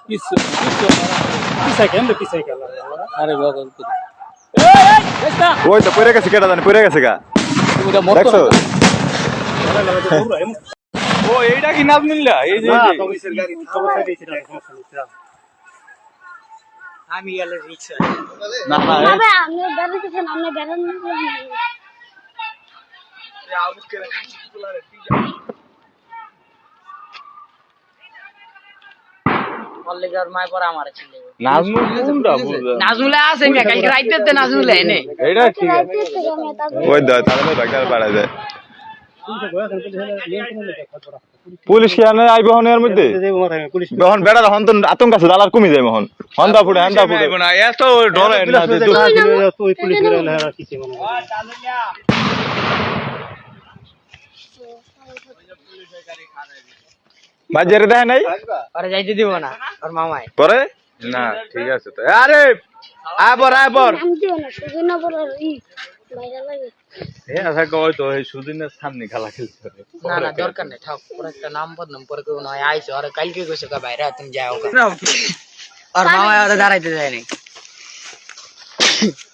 কিছু কিছু পিছাই কেন পিছাই গেল আরে বাবা ওই তো পড়ে গেছে, কেটা জানি পড়ে গেছে গা। দেখছো? ও এইটা কি নাজমুল্লাহ? এই যে আমি গেলে রিক্সা না না বাবা আপনি বেরোতেছেন, আপনি বেরোন না। কলেজের মায় পড়া আমার ছিল নাজমুল কোনটা বুঝা? নাজমুলে আছে না কালকে রাইতে নাজমুলে এনে এইটা ঠিক আছে। ওই দাও তাহলে বাইকার পাড়া যায়। পুলিশ কি আনে আইব হনের মধ্যে? যখন বেড়া তখন তো আতঙ্ক আছে, দালার কমে যায় মহন। হন্দা ফুটে না এত ডরে না যে তুই পুলিশ বেরোলে আর কিছু মানে বাজারে দেয় নাই পরে যাইতে দিব না আর মামাই পরে না ঠিক আছে তো। আরে আবার আবার নাম দিও না, সুজনা বলার বাইরে লাগে। এ আশা কই তো এই সুদিনের সামনে খেলা খেলতে হবে। না না দরকার নেই ঠাক পরে একটা নাম বদনাম পরে কেউ নয় আইছো আর কালকে কইছো কা বাইরে তুমি যাও আর মামাই আর দাঁড়াইতে দেয় নাই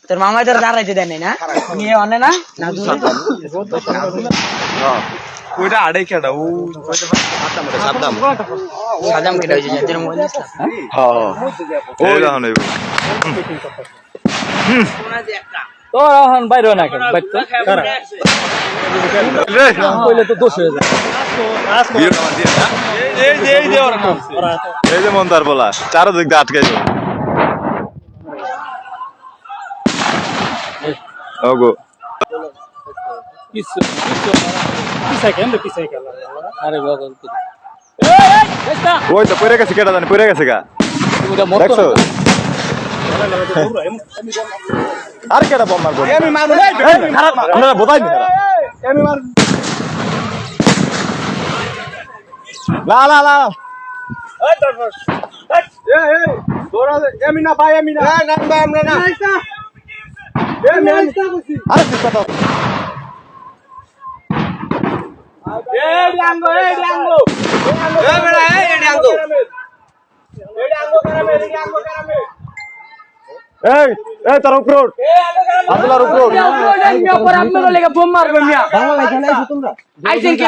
তোর মামাই তোর দাঁড়াইতে দেয় নাই না নিয়ে অনে না ওইটা আড়ে কেডা ও সাবধান সাদাম কেটে হইছে যাদের মোবাইল দিছলা হ্যাঁ ওই রাহন হইব তো এখন বাইরে না কেন বাইতো রে কইলে তো দোষ হয়ে যায় বিয়ে নাম দিয়ে না এই যে ওর নাম এই যে মন্দার বলা চারদিক দিয়ে আটকে যাও ওগো কিছু কিছু পিছাই কেন পিছাই গেল আরে বাবা ওই তো পড়ে গেছে, কেটা জানি পড়ে গেছে গা। দেখছো? আর কেটা বম মারবো? আমি মারবো না। খারাপ আপনারা বোঝাই না। আমি মারবো। না না না। এই তোর এই তোরা আমি না ভাই আমি না। না ভাই আমরা না। আমি আইসা বসি। আরে কি কথা? এই ডাঙ্গো এই ডাঙ্গো। এই বেড়া এই ডাঙ্গো। এই ডাঙ্গো কারামে এই ডাঙ্গো কারামে। এই তোর উপর আব্দুল্লাহর উপর আপনারা লেগে বোম মারবেন মিয়া বাংলা লাইছে তোমরা আইছেন কি